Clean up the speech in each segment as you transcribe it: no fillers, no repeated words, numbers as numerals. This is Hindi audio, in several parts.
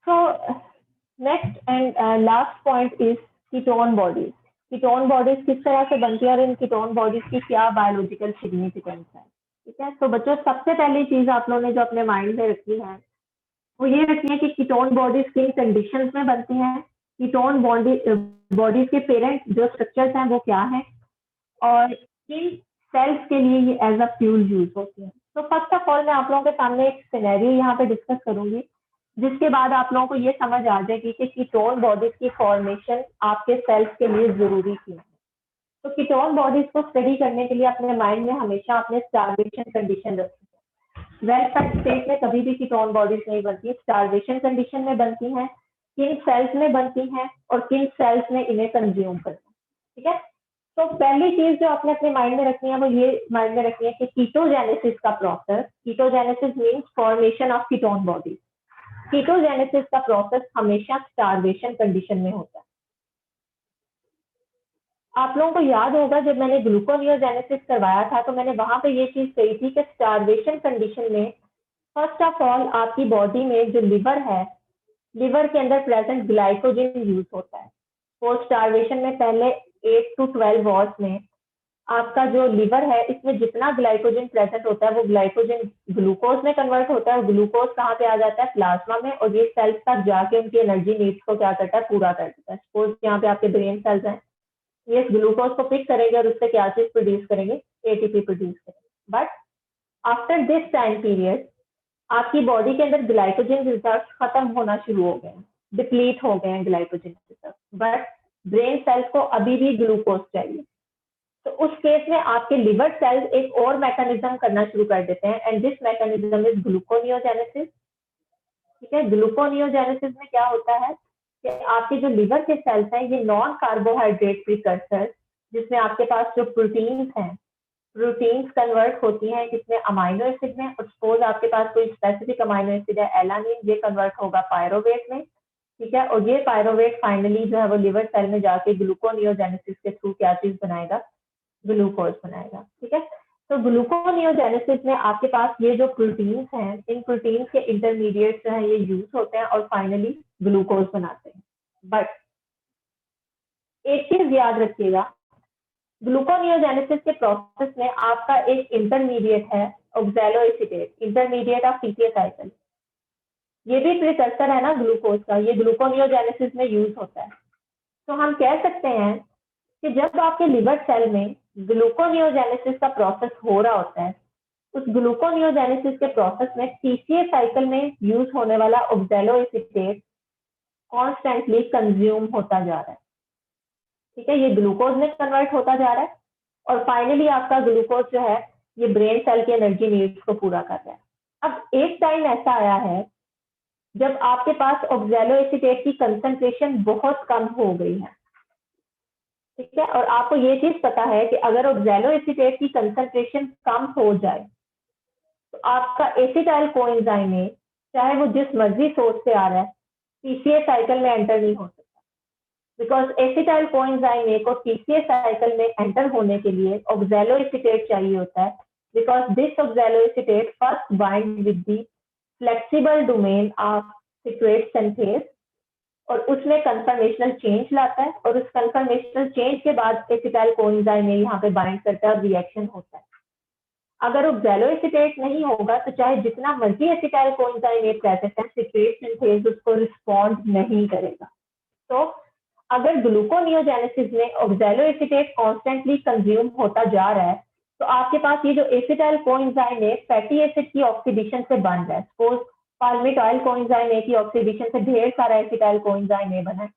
So next and last point is ketone bodies. Ketone bodies किस तरह से बनती है और इन कीटोन बॉडीज की क्या बायोलॉजिकल सिग्निफिकेंस है। ठीक है, तो बच्चों सबसे पहली चीज आप लोगों ने जो अपने माइंड में रखी है वो ये रखनी है कि कीटोन बॉडीज किन कंडीशंस में बनती हैं, कीटोन बॉडीज के पेरेंट जो स्ट्रक्चर्स हैं वो क्या है और किन सेल्स के लिए ये एज अ फ्यूल यूज होती है। तो फर्स्ट ऑफ ऑल मैं आप लोगों के सामने एक सिनेरियो यहाँ पे डिस्कस करूंगी जिसके बाद आप लोगों को ये समझ आ जाएगी कि कीटोन बॉडीज की फॉर्मेशन आपके सेल्स के लिए जरूरी क्यों है। तो कीटोन बॉडीज को स्टडी करने के लिए अपने माइंड में हमेशा अपने स्टारवेशन कंडीशन रखें। वेल फैट स्टेट में कभी भी कीटोन बॉडीज नहीं बनती, स्टारवेशन कंडीशन में बनती हैं, किन सेल्स में बनती हैं और किन सेल्स में इन्हें कंज्यूम करना है। ठीक है, तो पहली चीज जो आपने अपने माइंड में रखनी है वो ये माइंड में रखनी है कि कीटोजेनेसिस का process, कीटोजेनेसिस means formation of ketone bodies. कीटोजेनेसिस का प्रोसेस हमेशा स्टारवेशन कंडीशन में होता है। आप लोगों को याद होगा जब मैंने ग्लूकोनियोजेनेसिस करवाया था तो मैंने वहां पे ये चीज कही थी कि स्टारवेशन कंडीशन में फर्स्ट ऑफ ऑल आपकी बॉडी में जो लिवर है, लिवर के अंदर प्रेजेंट ग्लाइकोजन यूज होता है। पोस्ट स्टारवेशन में पहले 8 to 12 आवर्स में आपका जो लिवर है इसमें जितना ग्लाइकोजन प्रेजेंट होता है वो ग्लाइकोजन ग्लूकोज में कन्वर्ट होता है। ग्लूकोज कहाँ पे आ जाता है? प्लाज्मा में, और ये सेल्स तक जाके उनकी एनर्जी नीड्स को क्या करता है? पूरा कर देता है। सपोज यहाँ पे आपके ब्रेन सेल्स हैं, ये ग्लूकोज को पिक करेंगे और उससे क्या चीज प्रोड्यूस करेंगे? एटीपी प्रोड्यूस करेंगे। But after this time period आपकी बॉडी के अंदर ग्लाइकोजन रिजर्व खत्म होना शुरू हो गए, डिप्लीट हो गए हैं glycogen reserve, but brain cells को अभी भी ग्लूकोज चाहिए। तो उस केस में आपके लिवर सेल्स एक और मैकेनिज्म करना शुरू कर देते हैं and this mechanism is gluconeogenesis. ठीक है, ग्लूकोनियोजेनेसिस में क्या होता है कि आपके जो लिवर के सेल्स हैं ये नॉन कार्बोहाइड्रेट प्रिकर्सर, जिसमें आपके पास जो प्रोटीन्स हैं, प्रोटीन्स कन्वर्ट होती हैं जिसमें अमाइनो एसिड में, और सपोज आपके पास कोई स्पेसिफिक अमाइनो एसिड है एलानिन, ये कन्वर्ट होगा पायरोवेट में। ठीक है, और ये पायरोवेट फाइनली जो है वो लिवर सेल में जाके ग्लूकोनियोजेनेसिस के थ्रू क्या चीज बनाएगा? ग्लूकोज बनाएगा। ठीक है, तो ग्लूकोनियोजेनेसिस में आपके पास ये जो प्रोटीन्स हैं, इन प्रोटीन्स के इंटरमीडिएट जो है ये यूज होते हैं और फाइनली ग्लूकोज बनाते हैं। बट एक चीज याद रखिएगा, ग्लूकोनियोजेनेसिस के प्रोसेस में आपका एक इंटरमीडिएट है ऑक्सैलोएसिटेट, इंटरमीडिएट ऑफ टीसीए साइकिल। ये भी प्रिकर्सर है ना ग्लूकोज का, ये ग्लूकोनियोजेनेसिस में यूज होता है। तो हम कह सकते हैं कि जब आपके लिवर सेल में ग्लूकोनियोजेनेसिस का प्रोसेस हो रहा होता है, उस ग्लूकोनियोजेनेसिस के प्रोसेस में टीसीए साइकिल में यूज होने वाला ऑक्सैलोएसिटेट कॉन्स्टेंटली कंज्यूम होता जा रहा है। ठीक है, ये ग्लूकोज में कन्वर्ट होता जा रहा है और फाइनली आपका ग्लूकोज जो है ये ब्रेन सेल की एनर्जी नीड्स को पूरा कर रहा है। अब एक टाइम ऐसा आया है जब आपके पास ऑक्सैलोएसिटेट की कंसंट्रेशन बहुत कम हो गई है। ठीक है, और आपको ये चीज पता है कि अगर ऑक्सैलोएसिटेट की कंसंट्रेशन कम हो जाए तो आपका एसिटाइल कोएंजाइम चाहे वो जिस मर्जी सोर्स से आ रहा है टीसीए साइकिल में एंटर नहीं हो सकता, बिकॉज एसिटाइल कोएंजाइम को टीसीए साइकिल में एंटर होने के लिए ऑक्सैलोएसिटेट चाहिए होता है, because this oxaloacetate first bind with the flexible domain of citrate synthase और उसमें कंफर्मेशनल चेंज लाता है, और उस कंफर्मेशनल चेंज के बाद एसिटाइल कोएंजाइम यहाँ पे बाइंड करता है और रिएक्शन होता है। अगर ऑक्सैलोएसिटेट नहीं होगा तो चाहे जितना मर्जी एसिटाइल कोएंजाइम प्रेजेंट है, सिट्रेट सिंथेस उसको रिस्पॉन्ड नहीं करेगा। तो अगर ग्लूकोनियोजेनेसिस में ऑक्सैलोएसिटेट कॉन्स्टेंटली कंज्यूम होता जा रहा है तो आपके पास ये जो एसिटाइल कोएंजाइम फैटी एसिड की ऑक्सीडेशन से बन रहा है। सपोज पाल्मिटाइल कोएंजाइम की ऑक्सीडेशन से ढेर सारा एसिटाइल कोएंजाइम बना है।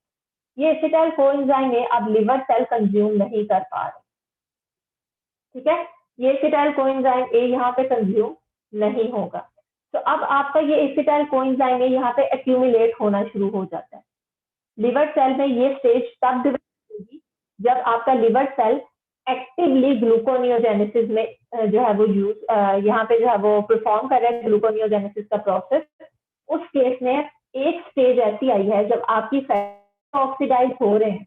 ये एसिटाइल कोएंजाइम अब लिवर सेल कंज्यूम नहीं कर पा रहे। ठीक है, ये एसिटाइल कोएंजाइम यहाँ पे कंज्यूम नहीं होगा, तो अब आपका ये एसिटाइल कोएंजाइम यहाँ पे एक्यूमुलेट होना शुरू हो जाता है। लिवर सेल में ये स्टेज तब डेवलप होगी जब आपका लिवर सेल एक्टिवली ग्लूकोनियोजेनेसिस में जो है वो यहाँ पे जो है वो परफॉर्म कर रहा है ग्लूकोनियोजेनेसिस का प्रोसेस। उस केस में एक स्टेज ऐसी आई है जब आपकी फैट ऑक्सीडाइज हो रहे हैं,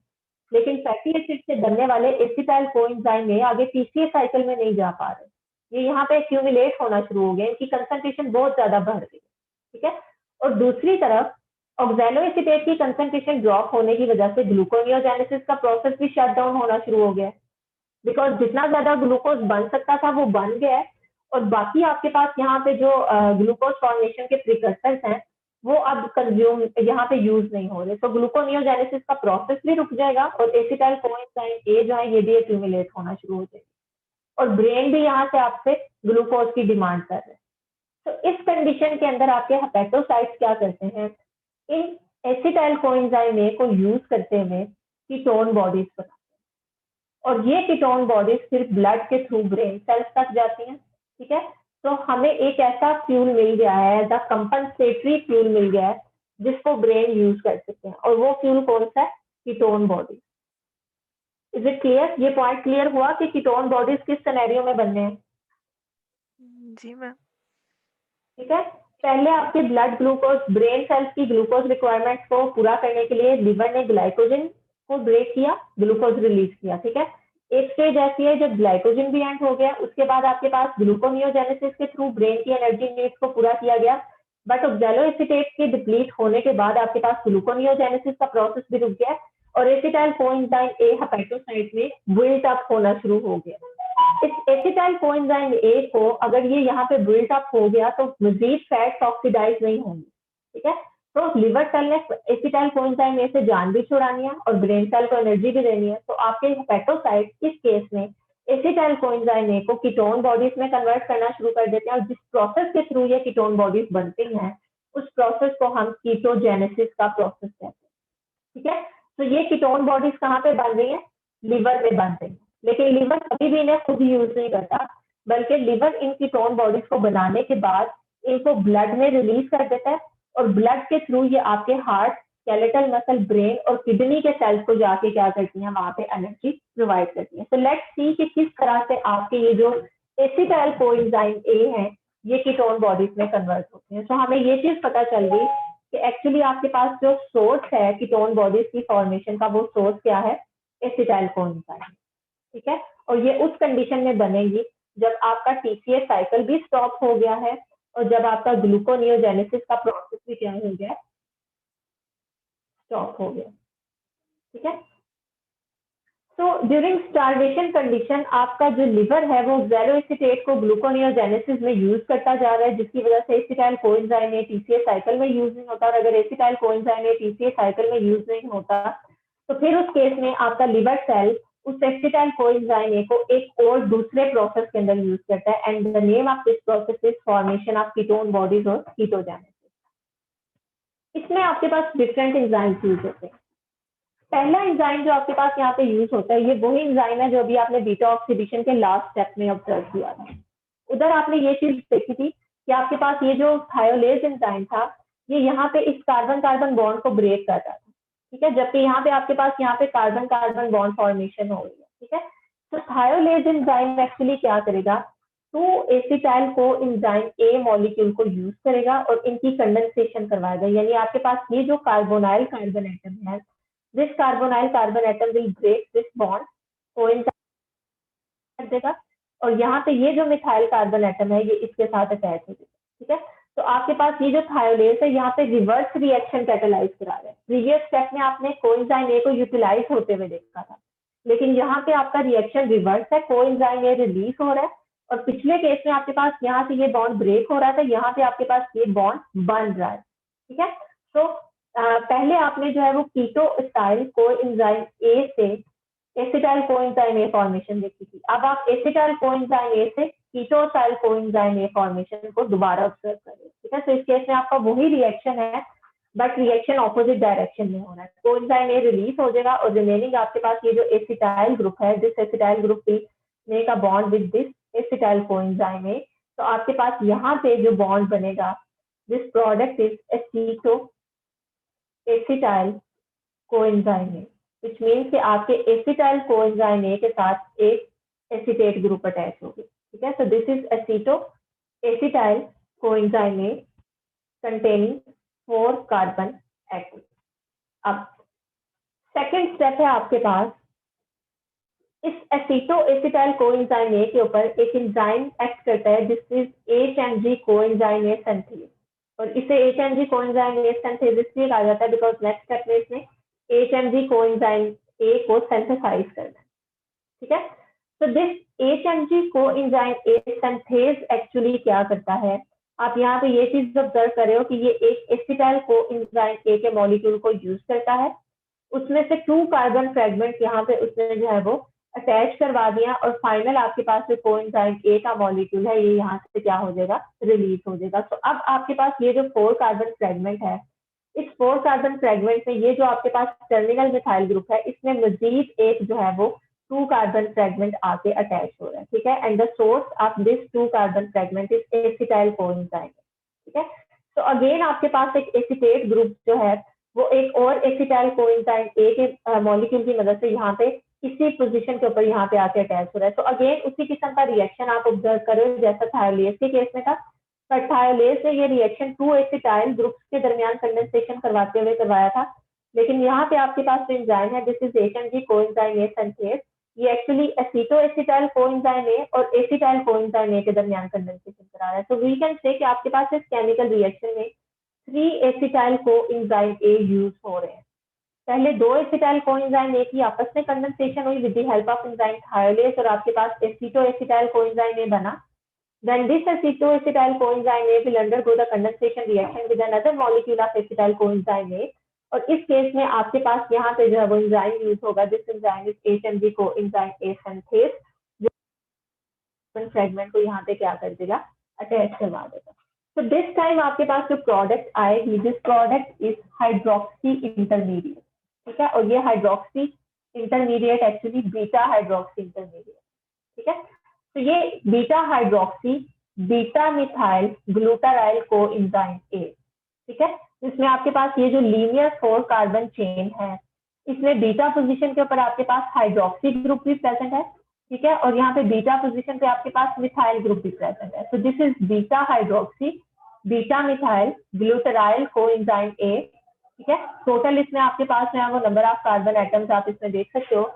लेकिन फैटी एसिड से बनने वाले एसिटाइल कोएंजाइम आगे टीसीए साइकिल में नहीं जा पा रहे, ये यहाँ पे एक्यूमुलेट होना शुरू हो गए, इनकी कंसंट्रेशन बहुत ज्यादा बढ़ गई। ठीक है, और दूसरी तरफ ऑक्सैलोएसीटेट की कंसंट्रेशन ड्रॉप होने की वजह से ग्लूकोनियोजेनेसिस का प्रोसेस भी शट डाउन होना शुरू हो गया, बिकॉज जितना ज्यादा ग्लूकोज बन सकता था वो बन गया है, और बाकी आपके पास यहाँ पे जो ग्लूकोज फॉर्मेशन के प्रिकर्सर्स हैं वो अब कंज्यूम यहाँ पे यूज नहीं हो रहे, तो ग्लूकोनियोजेनेसिस का प्रोसेस भी रुक जाएगा और एसिटाइल कोएंजाइम ए जो है ये भी एक्यूमुलेट होना शुरू हो जाएगी, और ब्रेन भी यहाँ से आपसे ग्लूकोज की डिमांड कर रहे हैं। तो इस कंडीशन के अंदर आपके हेपेटोसाइट्स क्या करते हैं, इन एसिटाइल कोएंजाइम ए को यूज करते हुए कीटोन बॉडीज बनाते हैं, और ये कीटोन बॉडीज सिर्फ ब्लड के थ्रू ब्रेन सेल्स तक जाती हैं। ठीक है, तो हमें एक ऐसा फ्यूल मिल गया है, द कंपनसेटरी फ्यूल मिल गया है जिसको ब्रेन यूज कर सकते हैं, और वो फ्यूल कौन सा है, ketone bodies. Is it clear? ये पॉइंट क्लियर हुआ कि कीटोन बॉडीज किस सिनेरियो में बनने हैं? जी मैम। ठीक है, पहले आपके ब्लड ग्लूकोज, ब्रेन सेल्स की ग्लूकोज रिक्वायरमेंट्स को पूरा करने के लिए लिवर ने ग्लाइकोजन को ब्रेक किया, ग्लूकोज रिलीज किया। ठीक है, एक स्टेज ऐसी है जब ग्लाइकोजन भी एंड हो गया, उसके बाद आपके पास ग्लूकोनियोजेनेसिस के थ्रू ब्रेन की एनर्जी नीड्स को पूरा किया गया, बट ऑक्सैलोएसीटेट के डिप्लीट होने के बाद आपके पास ग्लूकोनियोजेनेसिस का प्रोसेस भी रुक गया और एसिटाइल कोएंजाइम ए हेपेटोसाइट में बिल्ट अप होना शुरू हो गया। इस एसिटाइल कोएंजाइम ए को अगर ये यहाँ पे बिल्ट अप हो गया तो मजीद फैट्स ऑक्सीडाइज नहीं होंगे। ठीक है, तो लिवर सेल ने एसिटाइल कोएंजाइम ए से जान भी छुड़ानी है और ब्रेन सेल को एनर्जी भी देनी है, तो आपके हेपेटोसाइट इस केस में एसिटाइल कोएंजाइम ए को कीटोन बॉडीज में कन्वर्ट करना शुरू कर देते हैं, और जिस प्रोसेस के थ्रू ये कीटोन बॉडीज बनती हैं उस प्रोसेस को हम कीटोजेनेसिस का प्रोसेस कहते हैं। ठीक है, तो ये कीटोन बॉडीज कहाँ पे बन रही है, लिवर में बन रही है, लेकिन लिवर कभी भी इन्हें खुद यूज नहीं करता, बल्कि लिवर इन कीटोन बॉडीज को बनाने के बाद इनको ब्लड में रिलीज कर देता है, और ब्लड के थ्रू ये आपके हार्ट, स्केलेटल मसल, ब्रेन और किडनी के सेल्स को जाके क्या करती हैं, वहां पे एनर्जी प्रोवाइड करती है। तो लेट्स सी कि किस तरह से आपके ये जो एसिटाइल कोएंजाइम ए है ये कीटोन बॉडीज में कन्वर्ट होते हैं। तो हमें ये चीज पता चल गई कि एक्चुअली आपके पास जो सोर्स है कीटोन बॉडीज की फॉर्मेशन का, वो सोर्स क्या है, एसिटाइल कोएंजाइम। ठीक है, और ये उस कंडीशन में बनेगी जब आपका टीसीए साइकिल भी स्टॉप हो गया है और जब आपका ग्लूकोनियोजेनेसिस का प्रोसेस भी क्या हो गया, स्टॉप हो गया। ठीक है, तो ड्यूरिंग स्टारवेशन कंडीशन आपका जो लिवर है वो ऑक्सैलोएसीटेट को ग्लूकोनियोजेनेसिस में यूज करता जा रहा है, जिसकी वजह से एसिटाइल कोएंजाइम ए टीसीए साइकिल में यूज नहीं होता, और अगर एसिटाइल कोएंजाइम ए टीसीए साइकिल में यूज नहीं होता तो फिर उस केस में आपका लिवर सेल उस एसिटाइल कोएंजाइम ए को एक और दूसरे प्रोसेस के अंदर यूज करता है, and the name of this process is formation of ketone bodies और कीटोजेनेसिस। इसमें आपके पास डिफरेंट एंजाइम्स यूज होते हैं। पहला एंजाइम जो आपके पास यहाँ पे यूज होता है, ये वही एंजाइम है जो अभी आपने बीटा ऑक्सीडेशन के लास्ट स्टेप में ऑब्जर्व किया था। उधर आपने ये चीज देखी थी कि आपके पास ये जो थायोलेज एंजाइम था ये यहाँ पे इस कार्बन कार्बन बॉन्ड को ब्रेक कर रहा था। ठीक है, जबकि यहाँ पे आपके पास यहाँ पे कार्बन कार्बन बॉन्ड फॉर्मेशन हो रही है। ठीक है, तो थायोलेज एंजाइम एक्चुअली क्या करेगा, two acetyl coenzyme A molecule को यूज करेगा और इनकी कंडेंसेशन करवाएगा, यानी आपके पास ये जो कार्बोनाइल कार्बन एटम है, this carbonyl carbon atom will break this bond, coincide कर देगा, और यहाँ पे ये जो मिथाइल कार्बन एटम है ये इसके साथ अटैच हो जाएगा। ठीक है, तो आपके पास ये जो थायोलेज है यहाँ पे रिवर्स रिएक्शन कैटेलाइज करा रहा है। प्रीवियस स्टेप में आपने कोएंजाइम ए को यूटिलाइज होते हुए देखा था, लेकिन यहाँ पे आपका रिएक्शन रिवर्स है, कोएंजाइम ए रिलीज हो रहा है, और पिछले केस में आपके पास यहाँ से ये बॉन्ड ब्रेक हो रहा था, यहाँ पे आपके पास ये बॉन्ड बन रहा है। ठीक है, तो पहले आपने जो है वो कीटो स्टाइल कोएंजाइम ए से एसिटाइल कोएंजाइम ए फॉर्मेशन देखी थी, अब आप एसिटाइल कोएंजाइम ए से कीटो स्टाइल कोएंजाइम ए फॉर्मेशन को दोबारा ऑब्जर्व करें। ठीक है, तो इस केस में आपका वही रिएक्शन है, बट रिएक्शन ऑपोजिट डायरेक्शन में हो रहा है। कोएंजाइम ए रिलीज हो जाएगा और रिमेनिंग आपके पास ये जो एसिटाइल ग्रुप है, this acetyl group will make a bond with this acetyl coenzyme ए, तो आपके पास यहाँ पे जो बॉन्ड बनेगा, this product is aceto acetyl coenzyme A, which means कि आपके एसिटाइल कोएंजाइम ए के साथ एक एसिटेट ग्रुप अटैच होगी। ठीक है, so this is aceto acetyl coenzyme A containing 4 carbon atom. अब सेकेंड स्टेप है आपके पास, इस एसिटो एसिटाइल कोएंजाइम ए के ऊपर एक एंजाइम एक्ट करता है, this is HMG coenzyme A synthase. और इसे HMG कोएंजाइम ए सिंथेसिस इसलिए कहा जाता है बिकॉज नेक्स्ट स्टेप में इसमें HMG कोएंजाइम ए को सिंथेसाइज करना है, ठीक है। तो this HMG coenzyme A synthase actually क्या करता है, आप यहाँ पे ये चीज ऑब्जर्व कर रहे हो कि ये एक एसिटाइल कोएंजाइम ए के मॉलिक्यूल को यूज करता है, उसमें से 2 कार्बन फ्रेगमेंट यहाँ पे उसने जो है वो अटैच करवा दिया और फाइनल आपके पास जो कोएंजाइम ए का मॉलिक्यूल है ये यहाँ से क्या हो जाएगा, रिलीज हो जाएगा। तो अब आपके पास ये जो 4 कार्बन फ्रेगमेंट है, इस 4 कार्बन फ्रेगमेंट में ये जो आपके पास टर्मिनल मिथाइल ग्रुप है इसमें मजीद एक जो है वो 2 कार्बन फ्रेगमेंट आके अटैच हो रहा है, ठीक है। And the source of this 2 carbon fragment is acetyl coenzyme, ठीक है। तो अगेन आपके पास एक एसिटेट ग्रुप जो है वो एक और एसिटाइल कोएंजाइम ए के मॉलिक्यूल की मदद से यहाँ पे इसी पोजीशन के ऊपर यहाँ पे आके अटैच हो रहा है। तो अगेन उसी किस्म का रिएक्शन आप ऑब्जर्व करो जैसा थायोलेज के केस में था, पर थायोलेज से ये रिएक्शन 2 एसिटाइल ग्रुप्स के दरमियान कंडेंसेशन करवाते हुए करवाया था, लेकिन यहाँ पे आपके पास जो एंजाइम है this is HMG coenzyme A synthase, ये actually aceto acetyl coenzyme A और एसिटाइल कोएंजाइम ए के दरमियान कंडेंसेशन करा रहा है। तो वी कैन से कि आपके पास इस केमिकल रिएक्शन में 3 एसिटाइल कोएंजाइम ए यूज हो रहे हैं। पहले 2 एसिटाइल कोएंजाइम ए की आपस में कंडेंसेशन हुई with the help of enzyme thiolase और आपके पास एसीटो एसिटाइल कोएंजाइम ए बना। Then this acetyl coenzyme A will undergo the condensation reaction with another molecule of acetyl coenzyme A, और इस केस में आपके पास यहाँ पे जो है वो एंजाइम यूज होगा, this enzyme is HMG coenzyme A synthase, जो फ्रेगमेंट को यहाँ पे क्या कर देगा, अटैच करवा देगा। तो दिस टाइम आपके पास जो प्रोडक्ट आएगी, this product is hydroxy intermediate, ठीक है। और ये hydroxy intermediate actually beta hydroxy intermediate, ठीक है। तो ये beta hydroxy beta methyl glutaryl coenzyme A, ठीक है। इसमें आपके पास ये जो लीनियर 4 कार्बन चेन है इसमें बीटा पोजीशन के ऊपर आपके पास हाइड्रोक्सी ग्रुप भी प्रेजेंट है, ठीक है। और यहाँ पे बीटा पोजीशन पे आपके पास मिथाइल ग्रुप भी प्रेजेंट है। तो this is beta hydroxy beta methyl glutaryl coenzyme A, ठीक है। टोटल इसमें आपके पास जो है वो नंबर ऑफ कार्बन एटम्स आप इसमें देख सकते हो,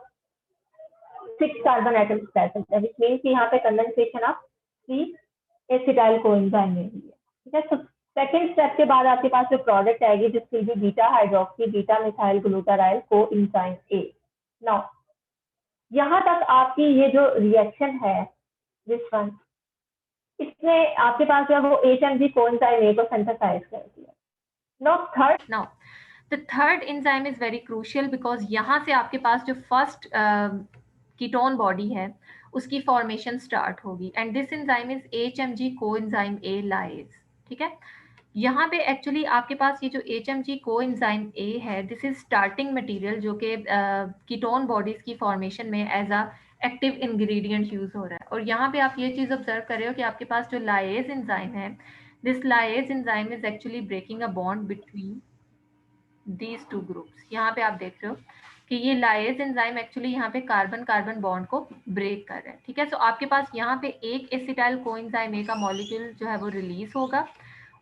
6 कार्बन एटम्स प्रेजेंट है, व्हिच मींस कि यहाँ पे कंडेंसेशन ऑफ 3 एसिटाइल कोएंजाइम में हुई है, ठीक है। तो सेकंड स्टेप के बाद आपके पास जो प्रोडक्ट आएगी जिस will be beta hydroxy beta methyl glutaryl coenzyme A. Now यहाँ तक आपकी ये जो रिएक्शन है दिस वन, इसमें आपके पास जो है वो HMG कोएंजाइम ए को सिंथेसाइज कर दिया। Now the third enzyme is very crucial because यहाँ से आपके पास जो फर्स्ट कीटोन बॉडी है उसकी फॉर्मेशन स्टार्ट होगी and this enzyme is HMG coenzyme A lies, ठीक है। यहाँ पे एक्चुअली आपके पास ये जो HMG कोएंजाइम ए है दिस इज स्टार्टिंग मटेरियल जो कि कीटोन बॉडीज की फॉर्मेशन में as a active ingredient use हो रहा है। और यहाँ पे आप ये चीज ऑब्जर्व कर रहे हो कि आपके पास जो लाइज एंजाइम है, this lyase enzyme is actually breaking a bond between these two groups। यहाँ पे आप देख रहे हो कि ये लाइज एंजाइम एक्चुअली यहाँ पे कार्बन कार्बन बॉन्ड को ब्रेक कर रहा है, ठीक है। सो आपके पास यहाँ पे एक एसिटाइल कोएंजाइम ए का मॉलिक्यूल जो है वो रिलीज होगा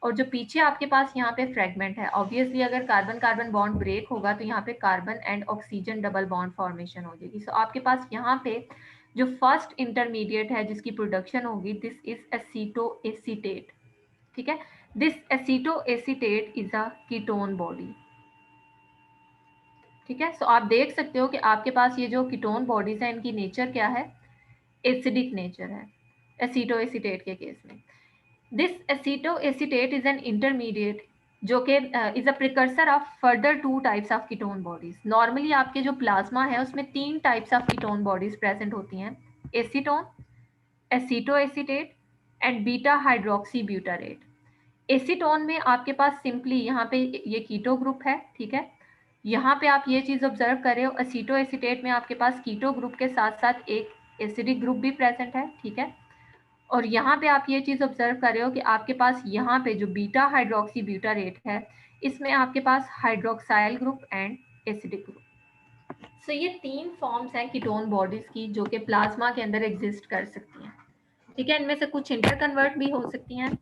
और जो पीछे आपके पास यहाँ पे फ्रेगमेंट है, ऑब्वियसली अगर कार्बन कार्बन बॉन्ड ब्रेक होगा तो यहाँ पे carbon and oxygen double bond formation हो जाएगी। सो आपके पास यहाँ पे जो फर्स्ट इंटरमीडिएट है जिसकी प्रोडक्शन होगी दिस इज एसीटो एसीटेट, ठीक है। This aceto acetate is a ketone body, ठीक है। सो आप देख सकते हो कि आपके पास ये जो कीटोन बॉडीज है इनकी नेचर क्या है, एसिडिक नेचर है एसीटो एसीटेट के केस में। This aceto acetate is an intermediate जो कि is a precursor of further 2 types of ketone bodies. Normally आपके जो प्लाज्मा है उसमें 3 types of ketone bodies present होती हैं, acetone, aceto acetate and beta hydroxy butyrate. Acetone में आपके पास सिंपली यहाँ पे ये कीटो ग्रुप है, ठीक है। यहाँ पे आप ये चीज ऑब्जर्व कर रहे हो एसीटो एसीटेट में आपके पास कीटो ग्रुप के साथ साथ एक एसिडिक ग्रुप भी प्रेजेंट है, ठीक है। और यहाँ पे आप ये चीज ऑब्जर्व कर रहे हो कि आपके पास यहाँ पे जो बीटा हाइड्रोक्सी ब्यूटारेट है इसमें आपके पास hydroxyl group and acidic group. So ये 3 फॉर्म्स हैं कीटोन बॉडीज की जो कि प्लाज्मा के अंदर एग्जिस्ट कर सकती हैं, ठीक है। इनमें से कुछ इंटर कन्वर्ट भी हो सकती हैं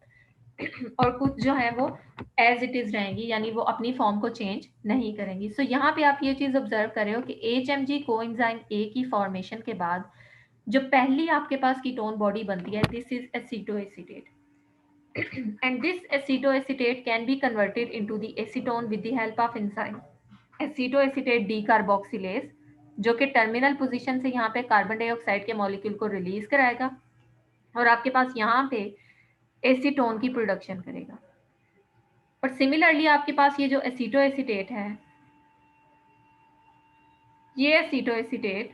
और कुछ जो है वो एज इट इज रहेंगी, यानी वो अपनी फॉर्म को चेंज नहीं करेंगी। सो यहाँ पे आप ये चीज ऑब्जर्व कर रहे हो कि HMG कोएंजाइम ए की फॉर्मेशन के बाद जो पहली आपके पास कीटोन बॉडी बनती है this is aceto acetate. and this acetoacetate can be converted into the acetone with the help of enzyme acetoacetate decarboxylase, जो कि टर्मिनल पोजीशन से यहाँ पे कार्बन डाइऑक्साइड के मॉलिक्यूल को रिलीज कराएगा और आपके पास यहाँ पे एसीटोन की प्रोडक्शन करेगा। और सिमिलरली आपके पास ये जो एसीटोएसीटेट है, ये एसीटोएसीटेट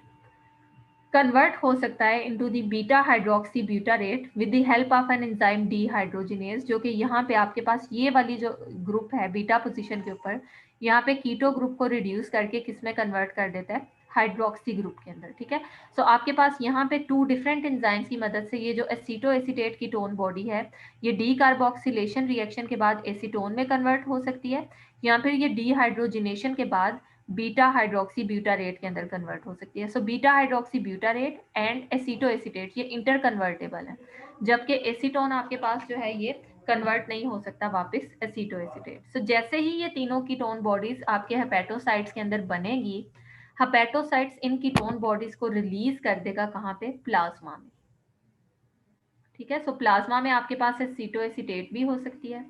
कन्वर्ट हो सकता है into the beta hydroxy butyrate with the help of an enzyme dehydrogenase, जो कि यहाँ पे आपके पास ये वाली जो ग्रुप है बीटा पोजीशन के ऊपर, यहाँ पे कीटो ग्रुप को रिड्यूस करके किस में कन्वर्ट कर देता है, हाइड्रोक्सी ग्रुप के अंदर। ठीक है, सो आपके पास यहाँ पे 2 डिफरेंट एंजाइम्स की मदद से ये जो एसीटोएसीटेट कीटोन बॉडी है, ये डीकार्बोक्सिलेशन रिएक्शन के बाद एसीटोन में कन्वर्ट हो सकती है, या फिर ये डीहाइड्रोजिनेशन के बाद बीटा हाइड्रोक्सी ब्यूटारेट के अंदर कन्वर्ट हो सकती है। So beta hydroxy butyrate and acetoacetate ये इंटर कन्वर्टेबल है, जबकि एसीटोन आपके पास जो है ये कन्वर्ट नहीं हो सकता वापस एसीटोएसीटेट। सो जैसे ही ये तीनों कीटोन बॉडीज आपके हेपेटोसाइट्स के अंदर बनेगी, हेपेटोसाइट्स इन कीटोन बॉडीज को रिलीज कर देगा कहाँ पे, प्लाज्मा में। ठीक है, सो प्लाज्मा में आपके पास एसीटोएसीटेट भी हो सकती है,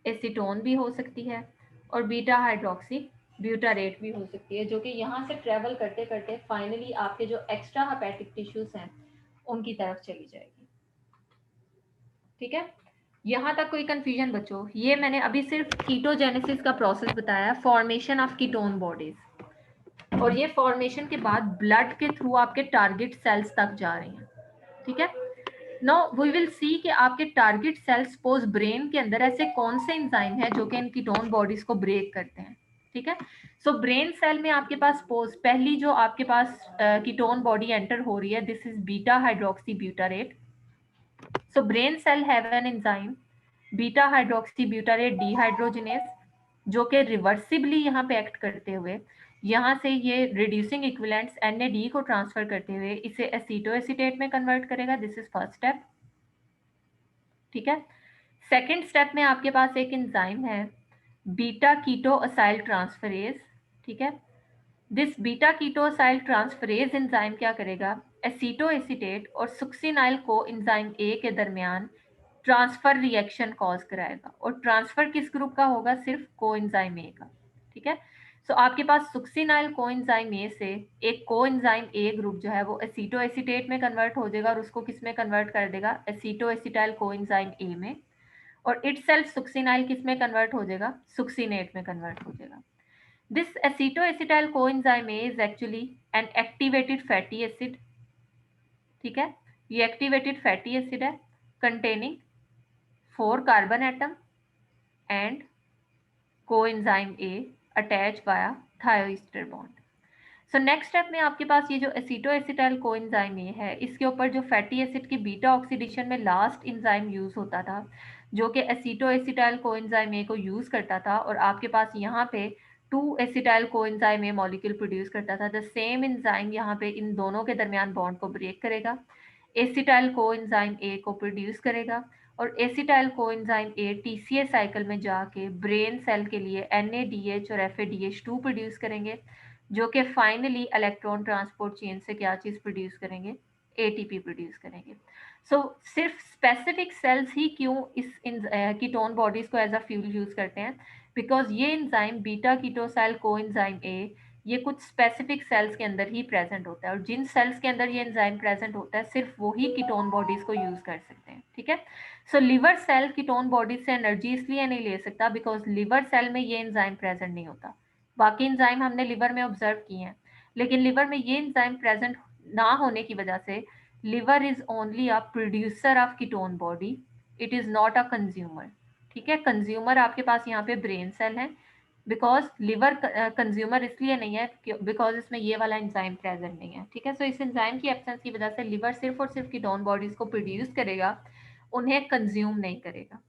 एसीटोन भी हो सकती है और बीटा हाइड्रोक्सी ब्यूटारेट भी हो सकती है, जो कि यहाँ से ट्रेवल करते करते फाइनली आपके जो एक्स्ट्रा हेपेटिक टिश्यूज हैं उनकी तरफ चली जाएगी। ठीक है, यहाँ तक कोई कंफ्यूजन बच्चों? ये मैंने अभी सिर्फ कीटोजेनेसिस का प्रोसेस बताया, फॉर्मेशन ऑफ कीटोन बॉडीज, और ये फॉर्मेशन के बाद ब्लड के थ्रू आपके टारगेट सेल्स तक जा रही हैं। ठीक है, नाउ वी विल सी कि आपके टारगेट सेल्स सपोज ब्रेन के अंदर ऐसे कौन से एंजाइम है जो कि इन कीटोन बॉडीज को ब्रेक करते हैं। ठीक है, सो ब्रेन सेल में आपके पास सपोज पहली जो आपके पास कीटोन बॉडी एंटर हो रही है, this is beta hydroxy butyrate. So brain cell have an enzyme beta hydroxy butyrate dehydrogenase, जो कि रिवर्सिबली यहाँ पे एक्ट करते हुए यहाँ से ये रिड्यूसिंग इक्विवेलेंट्स NAD को ट्रांसफर करते हुए इसे एसीटोएसीटेट में कन्वर्ट करेगा। This is first step. ठीक है, सेकेंड स्टेप में आपके पास एक एंजाइम है बीटा कीटोअसाइल ट्रांसफरेज। ठीक है, दिस बीटा कीटोअसाइल ट्रांसफरेज एंजाइम क्या करेगा, एसीटोएसीटेट और सुक्सिनाइल को एंजाइम ए के दरमियान ट्रांसफर रिएक्शन कॉज कराएगा, और ट्रांसफर किस ग्रुप का होगा, सिर्फ कोएंजाइम ए का। ठीक है, सो आपके पास सुक्सिनाइल कोएंजाइम ए से एक कोएंजाइम ए ग्रुप जो है वो एसीटोएसीटेट में कन्वर्ट हो जाएगा और उसको किस में कन्वर्ट कर देगा, एसीटोएसिटाइल कोएंजाइम ए में, और इटसेल्फ सुक्सिनाइल किस में कन्वर्ट हो जाएगा, सुक्सिनेट में कन्वर्ट हो जाएगा। This acetoacetyl coenzyme A is actually an activated fatty acid. ठीक है, ये एक्टिवेटेड फैटी एसिड है containing 4 carbon atom and coenzyme A attach via thioester bond. So next step में आपके पास ये जो एसीटोएसिटाइल कोएंजाइम ए है, इसके ऊपर जो फैटी एसिड की बीटा ऑक्सीडेशन में लास्ट एंजाइम यूज होता था, जो कि एसीटोएसिटाइल कोएंजाइम ए को यूज करता था, और आपके पास यहाँ पे 2 एसिटाइल कोएंजाइम ए मॉलिक्यूल प्रोड्यूस करता था। द सेम एंजाइम यहाँ पे इन दोनों के दरमियान बॉन्ड को ब्रेक करेगा, एसिटाइल कोएंजाइम ए को प्रोड्यूस करेगा, और एसिटाइल कोएंजाइम ए TCA साइकिल में जाके ब्रेन सेल के लिए NADH और FADH2 प्रोड्यूस करेंगे, जो कि फाइनली इलेक्ट्रॉन ट्रांसपोर्ट चेन से क्या चीज प्रोड्यूस करेंगे, ATP प्रोड्यूस करेंगे। सो सिर्फ स्पेसिफिक सेल्स ही क्यों इस कीटोन बॉडीज को एज अ फ्यूल यूज करते हैं, बिकॉज ये एंजाइम बीटा कीटोसाइल कोएंजाइम ए ये कुछ स्पेसिफिक सेल्स के अंदर ही प्रेजेंट होता है, और जिन सेल्स के अंदर ये एंजाइम प्रेजेंट होता है सिर्फ वही कीटोन बॉडीज को यूज कर सकते हैं। ठीक है, सो लिवर सेल कीटोन बॉडीज से एनर्जी इसलिए नहीं ले सकता बिकॉज लिवर सेल में ये एंजाइम प्रेजेंट नहीं होता। बाकी एंजाइम हमने लिवर में ऑब्जर्व किए हैं, लेकिन लिवर में ये एंजाइम प्रेजेंट ना होने की वजह से liver is only a producer of ketone body, it is not a consumer. ठीक है, कंज्यूमर आपके पास यहाँ पे ब्रेन सेल है, बिकॉज लिवर कंज्यूमर इसलिए नहीं है बिकॉज इसमें ये वाला एंजाइम प्रेजेंट नहीं है। ठीक है, सो इस एंजाइम की एब्सेंस की वजह से लिवर सिर्फ और सिर्फ कीटोन बॉडीज को प्रोड्यूस करेगा, उन्हें कंज्यूम नहीं करेगा।